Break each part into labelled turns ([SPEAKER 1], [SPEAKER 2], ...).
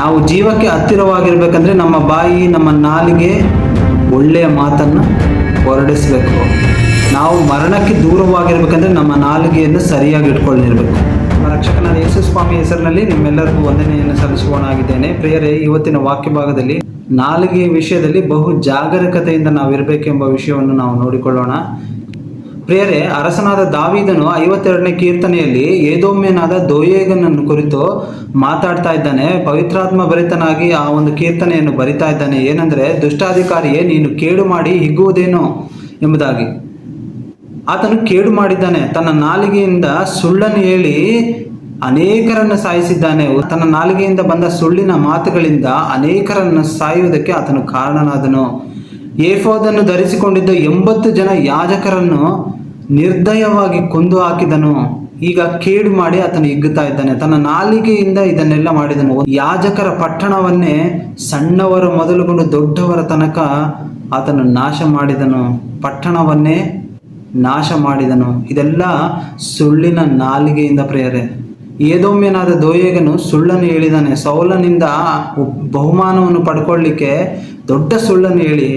[SPEAKER 1] ನಾವು ಜೀವಕ್ಕೆ ಹತ್ತಿರವಾಗಿರ್ಬೇಕಂದ್ರೆ ನಮ್ಮ ಬಾಯಿ, ನಮ್ಮ ನಾಲಿಗೆ ಒಳ್ಳೆಯ ಮಾತನ್ನು ಹೊರಡಿಸಬೇಕು. ನಾವು ಮರಣಕ್ಕೆ ದೂರವಾಗಿರ್ಬೇಕಂದ್ರೆ ನಮ್ಮ ನಾಲಿಗೆಯನ್ನು ಸರಿಯಾಗಿ ಇಟ್ಕೊಂಡಿರ್ಬೇಕು. ನಮ್ಮ ರಕ್ಷಕನಾದ ಯೇಸು ಸ್ವಾಮಿ ಹೆಸರಿನಲ್ಲಿ ನಿಮ್ಮೆಲ್ಲರಿಗೂ ವಂದನೆಯನ್ನು ಸಲ್ಲಿಸುವನಾಗಿದ್ದೇನೆ. ಪ್ರಿಯರೇ, ಇವತ್ತಿನ ವಾಕ್ಯ ಭಾಗದಲ್ಲಿ ನಾಲಿಗೆಯ ವಿಷಯದಲ್ಲಿ ಬಹು ಜಾಗರೂಕತೆಯಿಂದ ನಾವಿರಬೇಕೆಂಬ ವಿಷಯವನ್ನು ನಾವು ನೋಡಿಕೊಳ್ಳೋಣ. ಪ್ರಿಯರೇ, ಅರಸನಾದ ದಾವೀದನು 52ನೇ ಕೀರ್ತನೆಯಲ್ಲಿ ಏದೋಮ್ಯನಾದ ದೋಯೇಗನನ್ನು ಕುರಿತು ಮಾತಾಡ್ತಾ ಇದ್ದಾನೆ. ಪವಿತ್ರಾತ್ಮ ಭರಿತನಾಗಿ ಆ ಒಂದು ಕೀರ್ತನೆಯನ್ನು ಬರಿತಾ ಇದ್ದಾನೆ. ಏನಂದ್ರೆ, ದುಷ್ಟಾಧಿಕಾರಿಯೇ, ನೀನು ಕೇಡು ಮಾಡಿ ಹಿಗ್ಗುವುದೇನೋ ಎಂಬುದಾಗಿ. ಆತನು ಕೇಡು ಮಾಡಿದ್ದಾನೆ. ತನ್ನ ನಾಲಿಗೆಯಿಂದ ಸುಳ್ಳನ್ನು ಹೇಳಿ ಅನೇಕರನ್ನು ಸಾಯಿಸಿದ್ದಾನೆ. ತನ್ನ ನಾಲಿಗೆಯಿಂದ ಬಂದ ಸುಳ್ಳಿನ ಮಾತುಗಳಿಂದ ಅನೇಕರನ್ನು ಸಾಯುವುದಕ್ಕೆ ಆತನು ಕಾರಣನಾದನು. ಏಫೋದನ್ನು ಧರಿಸಿಕೊಂಡಿದ್ದ 80 ಜನ ಯಾಜಕರನ್ನು ನಿರ್ದಯವಾಗಿ ಕೊಂದು ಹಾಕಿದನು. ಈಗ ಕೇಡು ಮಾಡಿ ಆತನು ಹಿಗ್ಗುತ್ತಾ ಇದ್ದಾನೆ. ತನ್ನ ನಾಲಿಗೆಯಿಂದ ಇದನ್ನೆಲ್ಲ ಮಾಡಿದನು. ಯಾಜಕರ ಪಟ್ಟಣವನ್ನೇ ಸಣ್ಣವರ ಮೊದಲುಗೊಂಡು ದೊಡ್ಡವರ ತನಕ ಆತನು ನಾಶ ಮಾಡಿದನು. ಪಟ್ಟಣವನ್ನೇ ನಾಶ ಮಾಡಿದನು. ಇದೆಲ್ಲ ಸುಳ್ಳಿನ ನಾಲಿಗೆಯಿಂದ. ಪ್ರಿಯರೇ, ಏದೋಮ್ಯನಾದ ದೋಯೇಗನು ಸುಳ್ಳನ್ನು ಹೇಳಿದಾನೆ. ಸೌಲನಿಂದ ಬಹುಮಾನವನ್ನು ಪಡ್ಕೊಳ್ಳಿಕ್ಕೆ ದೊಡ್ಡ ಸುಳ್ಳನ್ನು ಹೇಳಿ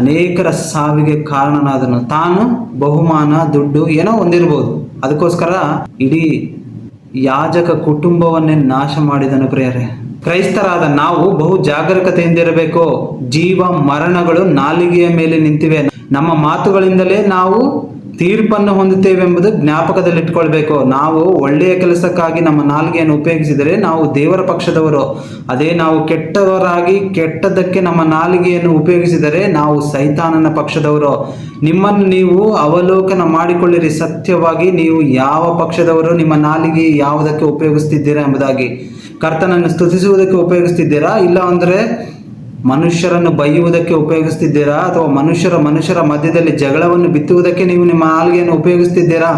[SPEAKER 1] ಅನೇಕರ ಸಾವಿಗೆ ಕಾರಣನಾದನು. ತಾನು ಬಹುಮಾನ, ದುಡ್ಡು ಏನೋ ಹೊಂದಿರ್ಬೋದು, ಅದಕ್ಕೋಸ್ಕರ ಇಡೀ ಯಾಜಕ ಕುಟುಂಬವನ್ನೇ ನಾಶ ಮಾಡಿದನು. ಪ್ರಿಯರೇ, ಕ್ರೈಸ್ತರಾದ ನಾವು ಬಹು ಜಾಗರೂಕತೆಯಿಂದಿರಬೇಕು. ಜೀವ ಮರಣಗಳು ನಾಲಿಗೆಯ ಮೇಲೆ ನಿಂತಿವೆ. ನಮ್ಮ ಮಾತುಗಳಿಂದಲೇ ನಾವು ತೀರ್ಪನ್ನು ಹೊಂದುತ್ತೇವೆ ಎಂಬುದು ಜ್ಞಾಪಕದಲ್ಲಿಟ್ಕೊಳ್ಬೇಕು. ನಾವು ಒಳ್ಳೆಯ ಕೆಲಸಕ್ಕಾಗಿ ನಮ್ಮ ನಾಲಿಗೆಯನ್ನು ಉಪಯೋಗಿಸಿದರೆ ನಾವು ದೇವರ ಪಕ್ಷದವರು. ಅದೇ ನಾವು ಕೆಟ್ಟವರಾಗಿ ಕೆಟ್ಟದ್ದಕ್ಕೆ ನಮ್ಮ ನಾಲಿಗೆಯನ್ನು ಉಪಯೋಗಿಸಿದರೆ ನಾವು ಸೈತಾನನ ಪಕ್ಷದವರು. ನಿಮ್ಮನ್ನು ನೀವು ಅವಲೋಕನ ಮಾಡಿಕೊಳ್ಳಿರಿ. ಸತ್ಯವಾಗಿ ನೀವು ಯಾವ ಪಕ್ಷದವರು? ನಿಮ್ಮ ನಾಲಿಗೆ ಯಾವುದಕ್ಕೆ ಉಪಯೋಗಿಸ್ತಿದ್ದೀರಾ ಎಂಬುದಾಗಿ. ಕರ್ತನನ್ನು ಸ್ತುತಿಸುವುದಕ್ಕೆ ಉಪಯೋಗಿಸ್ತಿದ್ದೀರಾ? ಇಲ್ಲ ಅಂದರೆ ಮನುಷ್ಯರನ್ನು ಬೈಯುವುದಕ್ಕೆ ಉಪಯೋಗಿಸ್ತಿದ್ದೀರಾ? ಅಥವಾ ಮನುಷ್ಯರ ಮಧ್ಯದಲ್ಲಿ ಜಗಳವನ್ನು ಬಿತ್ತುವುದಕ್ಕೆ ನೀವು ನಿಮ್ಮ ನಾಲಿಗೆಯನ್ನು ಉಪಯೋಗಿಸ್ತಿದ್ದೀರಾ?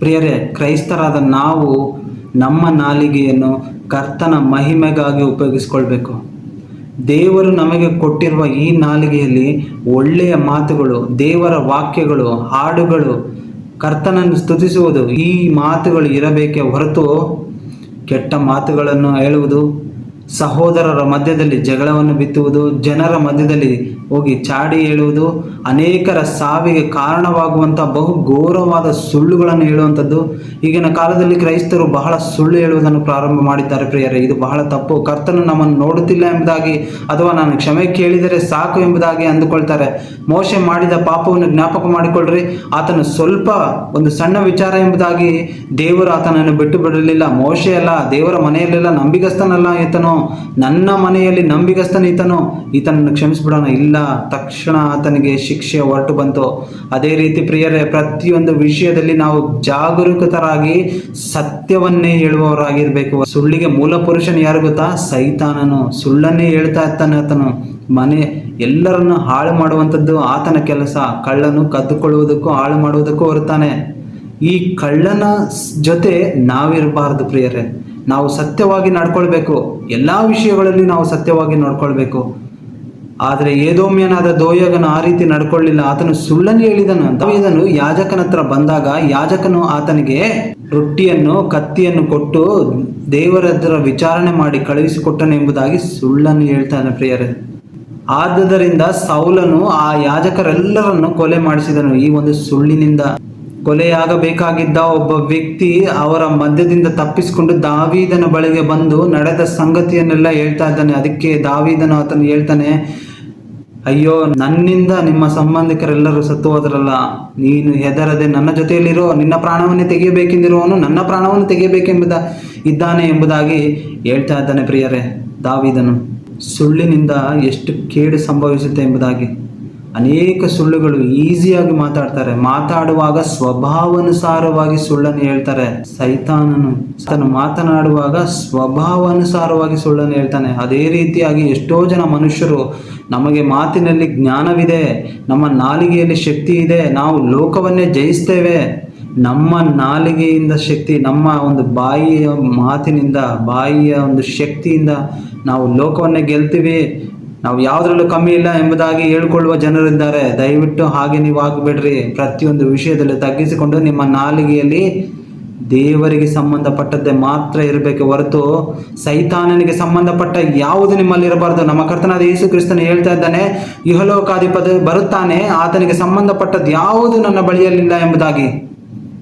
[SPEAKER 1] ಪ್ರಿಯರೇ, ಕ್ರೈಸ್ತರಾದ ನಾವು ನಮ್ಮ ನಾಲಿಗೆಯನ್ನು ಕರ್ತನ ಮಹಿಮೆಗಾಗಿ ಉಪಯೋಗಿಸ್ಕೊಳ್ಬೇಕು. ದೇವರು ನಮಗೆ ಕೊಟ್ಟಿರುವ ಈ ನಾಲಿಗೆಯಲ್ಲಿ ಒಳ್ಳೆಯ ಮಾತುಗಳು, ದೇವರ ವಾಕ್ಯಗಳು, ಹಾಡುಗಳು, ಕರ್ತನನ್ನು ಸ್ತುತಿಸುವುದು, ಈ ಮಾತುಗಳು ಇರಬೇಕೇ ಹೊರತು ಕೆಟ್ಟ ಮಾತುಗಳನ್ನು ಹೇಳುವುದು, ಸಹೋದರರ ಮಧ್ಯದಲ್ಲಿ ಜಗಳವನ್ನು ಬಿತ್ತುವುದು, ಜನರ ಮಧ್ಯದಲ್ಲಿ ಹೋಗಿ ಚಾಡಿ ಹೇಳುವುದು, ಅನೇಕರ ಸಾವಿಗೆ ಕಾರಣವಾಗುವಂಥ ಬಹು ಘೋರವಾದ ಸುಳ್ಳುಗಳನ್ನು ಹೇಳುವಂಥದ್ದು. ಈಗಿನ ಕಾಲದಲ್ಲಿ ಕ್ರೈಸ್ತರು ಬಹಳ ಸುಳ್ಳು ಹೇಳುವುದನ್ನು ಪ್ರಾರಂಭ ಮಾಡಿದ್ದಾರೆ. ಪ್ರಿಯರೇ, ಇದು ಬಹಳ ತಪ್ಪು. ಕರ್ತನು ನಮ್ಮನ್ನು ನೋಡುತ್ತಿಲ್ಲ ಎಂಬುದಾಗಿ ಅಥವಾ ನಾನು ಕ್ಷಮೆ ಕೇಳಿದರೆ ಸಾಕು ಎಂಬುದಾಗಿ ಅಂದುಕೊಳ್ತಾರೆ. ಮೋಶೆ ಮಾಡಿದ ಪಾಪವನ್ನು ಜ್ಞಾಪಕ ಮಾಡಿಕೊಳ್ಳ್ರಿ. ಆತನು ಸ್ವಲ್ಪ ಒಂದು ಸಣ್ಣ ವಿಚಾರ ಎಂಬುದಾಗಿ ದೇವರು ಆತನನ್ನು ಬಿಟ್ಟು ಬಿಡಲಿಲ್ಲ. ಮೋಶೆ ಅಲ್ಲ, ದೇವರ ಮನೆಯಲ್ಲೆಲ್ಲ ನಂಬಿಗಸ್ತನಲ್ಲ ಈತನು, ನನ್ನ ಮನೆಯಲ್ಲಿ ನಂಬಿಗಸ್ತನ ಈತನನ್ನು ಕ್ಷಮಿಸಿಬಿಡೋಣ. ಇಲ್ಲ, ತಕ್ಷಣ ಆತನಿಗೆ ಶಿಕ್ಷೆ ಹೊರಟು ಬಂತು. ಅದೇ ರೀತಿ ಪ್ರಿಯರೇ, ಪ್ರತಿಯೊಂದು ವಿಷಯದಲ್ಲಿ ನಾವು ಜಾಗರೂಕತರಾಗಿ ಸತ್ಯವನ್ನೇ ಹೇಳುವವರಾಗಿರ್ಬೇಕು. ಸುಳ್ಳಿಗೆ ಮೂಲ ಪುರುಷನು ಯಾರು ಗೊತ್ತಾ? ಸೈತಾನನು. ಸುಳ್ಳನ್ನೇ ಹೇಳ್ತಾ ಇರ್ತಾನೆ ಆತನು. ಎಲ್ಲರನ್ನು ಹಾಳು ಮಾಡುವಂಥದ್ದು ಆತನ ಕೆಲಸ. ಕಳ್ಳನು ಕದ್ದುಕೊಳ್ಳುವುದಕ್ಕೂ ಹಾಳು ಮಾಡುವುದಕ್ಕೂ ಹೊರತಾನೆ. ಈ ಕಳ್ಳನ ಜೊತೆ ನಾವಿರಬಾರ್ದು. ಪ್ರಿಯರೇ, ನಾವು ಸತ್ಯವಾಗಿ ನಡ್ಕೊಳ್ಬೇಕು. ಎಲ್ಲ ವಿಷಯಗಳಲ್ಲಿ ನಾವು ಸತ್ಯವಾಗಿ ನಡ್ಕೊಳ್ಬೇಕು. ಆದರೆ ಏದೋಮ್ಯನಾದ ದೋಯೇಗನು ಆ ರೀತಿ ನಡ್ಕೊಳ್ಳಿಲ್ಲ. ಆತನು ಸುಳ್ಳನ್ನು ಹೇಳಿದನು. ದಾವೀದನು ಯಾಜಕನ ಹತ್ರ ಬಂದಾಗ ಯಾಜಕನು ಆತನಿಗೆ ರೊಟ್ಟಿಯನ್ನು, ಕತ್ತಿಯನ್ನು ಕೊಟ್ಟು ದೇವರ ವಿಚಾರಣೆ ಮಾಡಿ ಕಳುಹಿಸಿಕೊಟ್ಟನು ಎಂಬುದಾಗಿ ಸುಳ್ಳನ್ನು ಹೇಳ್ತಾನೆ. ಪ್ರಿಯರೇ, ಆದುದರಿಂದ ಸೌಲನು ಆ ಯಾಜಕರೆಲ್ಲರನ್ನು ಕೊಲೆ ಮಾಡಿಸಿದನು. ಈ ಒಂದು ಸುಳ್ಳಿನಿಂದ ಕೊಲೆಯಾಗಬೇಕಾಗಿದ್ದ ಒಬ್ಬ ವ್ಯಕ್ತಿ ಅವರ ಮಧ್ಯದಿಂದ ತಪ್ಪಿಸಿಕೊಂಡು ದಾವೀದನ ಬಳಿಗೆ ಬಂದು ನಡೆದ ಸಂಗತಿಯನ್ನೆಲ್ಲ ಹೇಳ್ತಾ ಇದ್ದಾನೆ. ಅದಕ್ಕೆ ದಾವೀದನು ಆತನು ಹೇಳ್ತಾನೆ, ಅಯ್ಯೋ, ನನ್ನಿಂದ ನಿಮ್ಮ ಸಂಬಂಧಿಕರೆಲ್ಲರೂ ಸತ್ತು ಹೋದ್ರಲ್ಲ, ನೀನು ಹೆದರದೆ ನನ್ನ ಜೊತೆಯಲ್ಲಿರೋ. ನಿನ್ನ ಪ್ರಾಣವನ್ನೇ ತೆಗೆಯಬೇಕೆಂದಿರುವವನು ನನ್ನ ಪ್ರಾಣವನ್ನು ತೆಗೆಯಬೇಕೆಂಬುದ ಇದ್ದಾನೆ ಎಂಬುದಾಗಿ ಹೇಳ್ತಾ ಇದ್ದಾನೆ. ಪ್ರಿಯರೇ, ದಾವೀದನು ಸುಳ್ಳಿನಿಂದ ಎಷ್ಟು ಕೇಡು ಸಂಭವಿಸುತ್ತೆ ಎಂಬುದಾಗಿ. ಅನೇಕ ಸುಳ್ಳುಗಳು ಈಸಿಯಾಗಿ ಮಾತಾಡ್ತಾರೆ. ಮಾತಾಡುವಾಗ ಸ್ವಭಾವಾನುಸಾರವಾಗಿ ಸುಳ್ಳನ್ನು ಹೇಳ್ತಾರೆ. ಸೈತಾನನು ತನು ಮಾತನಾಡುವಾಗ ಸ್ವಭಾವಾನುಸಾರವಾಗಿ ಸುಳ್ಳನ್ನು ಹೇಳ್ತಾನೆ. ಅದೇ ರೀತಿಯಾಗಿ ಎಷ್ಟೋ ಜನ ಮನುಷ್ಯರು, ನಮಗೆ ಮಾತಿನಲ್ಲಿ ಜ್ಞಾನವಿದೆ, ನಮ್ಮ ನಾಲಿಗೆಯಲ್ಲಿ ಶಕ್ತಿ ಇದೆ, ನಾವು ಲೋಕವನ್ನೇ ಜಯಿಸ್ತೇವೆ. ನಮ್ಮ ನಾಲಿಗೆಯಿಂದ ಶಕ್ತಿ, ನಮ್ಮ ಒಂದು ಬಾಯಿಯ ಮಾತಿನಿಂದ, ಬಾಯಿಯ ಒಂದು ಶಕ್ತಿಯಿಂದ ನಾವು ಲೋಕವನ್ನೇ ಗೆಲ್ತೀವಿ, ನಾವು ಯಾವುದ್ರಲ್ಲೂ ಕಮ್ಮಿ ಇಲ್ಲ ಎಂಬುದಾಗಿ ಹೇಳ್ಕೊಳ್ಳುವ ಜನರಿದ್ದಾರೆ. ದಯವಿಟ್ಟು ಹಾಗೆ ನೀವು ಆಗಬೇಡ್ರಿ. ಪ್ರತಿಯೊಂದು ವಿಷಯದಲ್ಲಿ ತಗ್ಗಿಸಿಕೊಂಡು ನಿಮ್ಮ ನಾಲಿಗೆಯಲ್ಲಿ ದೇವರಿಗೆ ಸಂಬಂಧಪಟ್ಟದ್ದೇ ಮಾತ್ರ ಇರಬೇಕು ಹೊರತು ಸೈತಾನನಿಗೆ ಸಂಬಂಧಪಟ್ಟ ಯಾವುದು ನಿಮ್ಮಲ್ಲಿ ಇರಬಾರ್ದು. ನಮ್ಮ ಕರ್ತನಾದ ಯೇಸು ಕ್ರಿಸ್ತನು ಹೇಳ್ತಾ ಇದ್ದಾನೆ, ಇಹಲೋಕಾಧಿಪತಿ ಬರುತ್ತಾನೆ, ಆತನಿಗೆ ಸಂಬಂಧಪಟ್ಟದ್ದು ಯಾವುದು ನನ್ನ ಬಳಿಯಲ್ಲಿಲ್ಲ ಎಂಬುದಾಗಿ.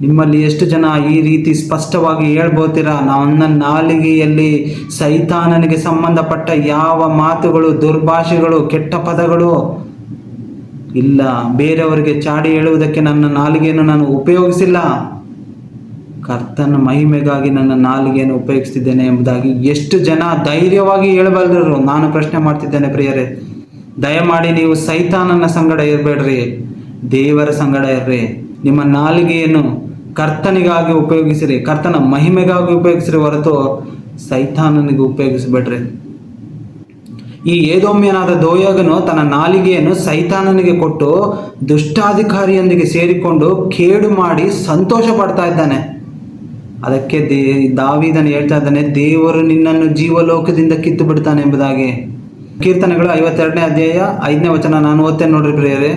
[SPEAKER 1] ನಿಮ್ಮಲ್ಲಿ ಎಷ್ಟು ಜನ ಈ ರೀತಿ ಸ್ಪಷ್ಟವಾಗಿ ಹೇಳ್ಬೋತೀರಾ, ನನ್ನ ನಾಲಿಗೆಯಲ್ಲಿ ಸೈತಾನನಿಗೆ ಸಂಬಂಧಪಟ್ಟ ಯಾವ ಮಾತುಗಳು, ದುರ್ಭಾಷೆಗಳು, ಕೆಟ್ಟ ಪದಗಳು ಇಲ್ಲ. ಬೇರೆಯವರಿಗೆ ಚಾಡಿ ಹೇಳುವುದಕ್ಕೆ ನನ್ನ ನಾಲಿಗೆಯನ್ನು ನಾನು ಉಪಯೋಗಿಸಿಲ್ಲ, ಕರ್ತನ ಮಹಿಮೆಗಾಗಿ ನನ್ನ ನಾಲಿಗೆಯನ್ನು ಉಪಯೋಗಿಸ್ತಿದ್ದೇನೆ ಎಂಬುದಾಗಿ ಎಷ್ಟು ಜನ ಧೈರ್ಯವಾಗಿ ಹೇಳಬಲ್ಲರು. ನಾನು ಪ್ರಶ್ನೆ ಮಾಡ್ತಿದ್ದೇನೆ ಪ್ರಿಯರೇ, ದಯಮಾಡಿ ನೀವು ಸೈತಾನನ ಸಂಗಡ ಇರಬೇಡ್ರಿ, ದೇವರ ಸಂಗಡ ಇರ್ರಿ. ನಿಮ್ಮ ನಾಲಿಗೆಯನ್ನು ಕರ್ತನಿಗಾಗಿ ಉಪಯೋಗಿಸಿರಿ, ಕರ್ತನ ಮಹಿಮೆಗಾಗಿ ಉಪಯೋಗಿಸಿರಿ ಹೊರತು ಸೈತಾನನಿಗೆ ಉಪಯೋಗಿಸಬೇಡ್ರಿ. ಈ ಏದೋಮ್ಯನಾದ ದೋಯಗನು ತನ್ನ ನಾಲಿಗೆಯನ್ನು ಸೈತಾನನಿಗೆ ಕೊಟ್ಟು ದುಷ್ಟಾಧಿಕಾರಿಯೊಂದಿಗೆ ಸೇರಿಕೊಂಡು ಕೇಡು ಮಾಡಿ ಸಂತೋಷ ಪಡ್ತಾ ಇದ್ದಾನೆ. ಅದಕ್ಕೆ ದಾವೀದನು ಹೇಳ್ತಾ ಇದ್ದಾನೆ, ದೇವರು ನಿನ್ನನ್ನು ಜೀವಲೋಕದಿಂದ ಕಿತ್ತು ಬಿಡ್ತಾನೆ ಎಂಬುದಾಗಿ. ಕೀರ್ತನೆಗಳು 52ನೇ ಅಧ್ಯಾಯ 5ನೇ ವಚನ ನಾನು ಓದ್ತೇನೆ ನೋಡ್ರಿ ಪ್ರಿಯರೇ.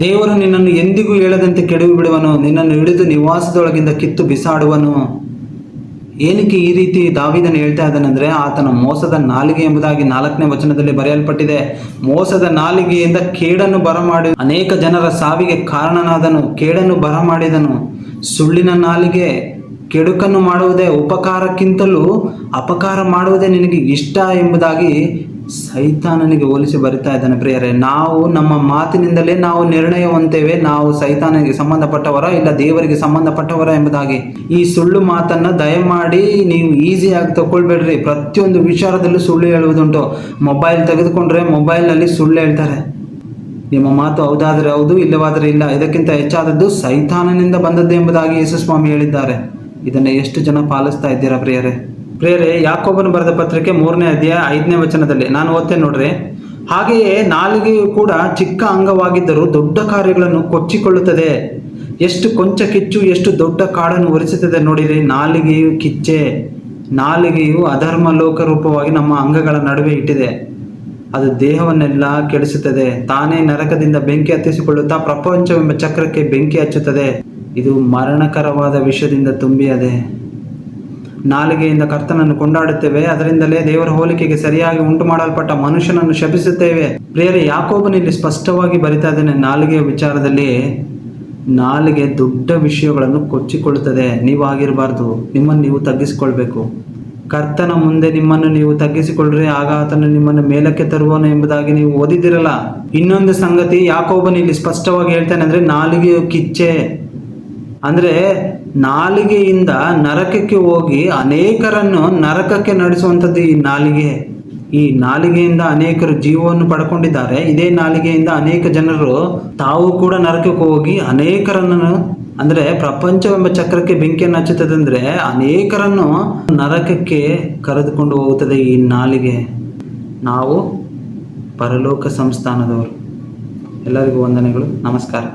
[SPEAKER 1] ದೇವರು ನಿನ್ನನ್ನು ಎಂದಿಗೂ ಹೇಳದಂತೆ ಕೆಡವಿ ಬಿಡುವನು, ನಿನ್ನನ್ನು ಹಿಡಿದು ನಿವಾಸದೊಳಗಿಂದ ಕಿತ್ತು ಬಿಸಾಡುವನು. ಏನಕ್ಕೆ ಈ ರೀತಿ ದಾವೀದನು ಹೇಳ್ತಾ ಇದ್ದಾನೆಂದರೆ, ಆತನ ಮೋಸದ ನಾಲಿಗೆ ಎಂಬುದಾಗಿ 4ನೇ ವಚನದಲ್ಲಿ ಬರೆಯಲ್ಪಟ್ಟಿದೆ. ಮೋಸದ ನಾಲಿಗೆಯಿಂದ ಕೇಡನ್ನು ಬರಮಾಡಿ ಅನೇಕ ಜನರ ಸಾವಿಗೆ ಕಾರಣನಾದನು, ಕೇಡನ್ನು ಬರಮಾಡಿದನು. ಸುಳ್ಳಿನ ನಾಲಿಗೆ ಕೆಡುಕನ್ನು ಮಾಡುವುದೇ, ಉಪಕಾರಕ್ಕಿಂತಲೂ ಅಪಕಾರ ಮಾಡುವುದೇ ನಿನಗೆ ಇಷ್ಟ ಎಂಬುದಾಗಿ ಸೈತಾನನಿಗೆ ಹೋಲಿಸಿ ಬರಿತಾ ಇದ್ದಾನೆ ಪ್ರಿಯರೇ. ನಾವು ನಮ್ಮ ಮಾತಿನಿಂದಲೇ ನಾವು ನಿರ್ಣಯ ಹೊಂತೇವೆ, ನಾವು ಸೈತಾನನಿಗೆ ಸಂಬಂಧಪಟ್ಟವರ ಇಲ್ಲ ದೇವರಿಗೆ ಸಂಬಂಧಪಟ್ಟವರ ಎಂಬುದಾಗಿ. ಈ ಸುಳ್ಳು ಮಾತನ್ನ ದಯಮಾಡಿ ನೀವು ಈಸಿಯಾಗಿ ತಗೊಳ್ಬೇಡ್ರಿ. ಪ್ರತಿಯೊಂದು ವಿಚಾರದಲ್ಲೂ ಸುಳ್ಳು ಹೇಳುವುದುಂಟು. ಮೊಬೈಲ್ ತೆಗೆದುಕೊಂಡ್ರೆ ಮೊಬೈಲ್ನಲ್ಲಿ ಸುಳ್ಳು ಹೇಳ್ತಾರೆ. ನಿಮ್ಮ ಮಾತು ಹೌದಾದರೆ ಹೌದು, ಇಲ್ಲವಾದರೆ ಇಲ್ಲ. ಇದಕ್ಕಿಂತ ಹೆಚ್ಚಾದದ್ದು ಸೈತಾನನಿಂದ ಬಂದದ್ದು ಎಂಬುದಾಗಿ ಯೇಸು ಸ್ವಾಮಿ ಹೇಳಿದ್ದಾರೆ. ಇದನ್ನು ಎಷ್ಟು ಜನ ಪಾಲಿಸ್ತಾ ಇದ್ದೀರಾ ಪ್ರಿಯರೇ? ಯಾಕೋಬನು ಬರೆದ ಪತ್ರಿಕೆ 3ನೇ ಅಧ್ಯಾಯ 5ನೇ ವಚನದಲ್ಲಿ ನಾನು ಓದ್ತೇನೆ ನೋಡ್ರಿ. ಹಾಗೆಯೇ ನಾಲಿಗೆಯು ಕೂಡ ಚಿಕ್ಕ ಅಂಗವಾಗಿದ್ದರೂ ದೊಡ್ಡ ಕಾರ್ಯಗಳನ್ನು ಕೊಚ್ಚಿಕೊಳ್ಳುತ್ತದೆ. ಎಷ್ಟು ಕೊಂಚ ಕಿಚ್ಚು ಎಷ್ಟು ದೊಡ್ಡ ಕಾಡನ್ನು ಒರೆಸುತ್ತದೆ ನೋಡಿರಿ. ನಾಲಿಗೆಯು ಕಿಚ್ಚೆ. ನಾಲಿಗೆಯು ಅಧರ್ಮ ಲೋಕರೂಪವಾಗಿ ನಮ್ಮ ಅಂಗಗಳ ನಡುವೆ ಇಟ್ಟಿದೆ. ಅದು ದೇಹವನ್ನೆಲ್ಲ ಕೆಡಿಸುತ್ತದೆ. ತಾನೇ ನರಕದಿಂದ ಬೆಂಕಿ ಹತ್ತಿಸಿಕೊಳ್ಳುತ್ತಾ ಪ್ರಪಂಚವೆಂಬ ಚಕ್ರಕ್ಕೆ ಬೆಂಕಿ ಹಚ್ಚುತ್ತದೆ. ಇದು ಮರಣಕರವಾದ ವಿಷದಿಂದ ತುಂಬಿಯದೆ. ನಾಲಿಗೆಯಿಂದ ಕರ್ತನನ್ನು ಕೊಂಡಾಡುತ್ತೇವೆ, ಅದರಿಂದಲೇ ದೇವರ ಹೋಲಿಕೆಗೆ ಸರಿಯಾಗಿ ಉಂಟು ಮಾಡಲ್ಪಟ್ಟ ಮನುಷ್ಯನನ್ನು ಶಪಿಸುತ್ತೇವೆ. ಪ್ರಿಯರೇ, ಯಾಕೋಬನು ಇಲ್ಲಿ ಸ್ಪಷ್ಟವಾಗಿ ಬರಿತಾ ಇದ್ದಾನೆ, ನಾಲಿಗೆಯ ವಿಚಾರದಲ್ಲಿ ನಾಲಿಗೆ ದೊಡ್ಡ ವಿಷಯಗಳನ್ನು ಕೊಚ್ಚಿಕೊಳ್ಳುತ್ತದೆ. ನೀವು ಆಗಿರಬಾರ್ದು. ನಿಮ್ಮನ್ನು ನೀವು ತಗ್ಗಿಸಿಕೊಳ್ಬೇಕು. ಕರ್ತನ ಮುಂದೆ ನಿಮ್ಮನ್ನು ನೀವು ತಗ್ಗಿಸಿಕೊಳ್ಳ್ರಿ, ಆಗ ಆತನು ನಿಮ್ಮನ್ನು ಮೇಲಕ್ಕೆ ತರುವನು ಎಂಬುದಾಗಿ ನೀವು ಓದಿದಿರಲ್ಲ. ಇನ್ನೊಂದು ಸಂಗತಿ ಯಾಕೋಬನು ಇಲ್ಲಿ ಸ್ಪಷ್ಟವಾಗಿ ಹೇಳ್ತಾನೆ ಅಂದರೆ, ನಾಲಿಗೆಯು ಕಿಚ್ಚೆ ಅಂದರೆ ನಾಲಿಗೆಯಿಂದ ನರಕಕ್ಕೆ ಹೋಗಿ ಅನೇಕರನ್ನು ನರಕಕ್ಕೆ ನಡೆಸುವಂಥದ್ದು ಈ ನಾಲಿಗೆ. ಈ ನಾಲಿಗೆಯಿಂದ ಅನೇಕರು ಜೀವವನ್ನು ಪಡ್ಕೊಂಡಿದ್ದಾರೆ. ಇದೇ ನಾಲಿಗೆಯಿಂದ ಅನೇಕ ಜನರು ತಾವು ಕೂಡ ನರಕಕ್ಕೆ ಹೋಗಿ ಅನೇಕರನ್ನು ಅಂದರೆ ಪ್ರಪಂಚವೆಂಬ ಚಕ್ರಕ್ಕೆ ಬೆಂಕಿಯನ್ನು ಹಚ್ಚುತ್ತದೆ. ಅಂದರೆ ಅನೇಕರನ್ನು ನರಕಕ್ಕೆ ಕರೆದುಕೊಂಡು ಹೋಗುತ್ತದೆ ಈ ನಾಲಿಗೆ. ನಾವು ಪರಲೋಕ ಸಂಸ್ಥಾನದವರು. ಎಲ್ಲರಿಗೂ ವಂದನೆಗಳು, ನಮಸ್ಕಾರ.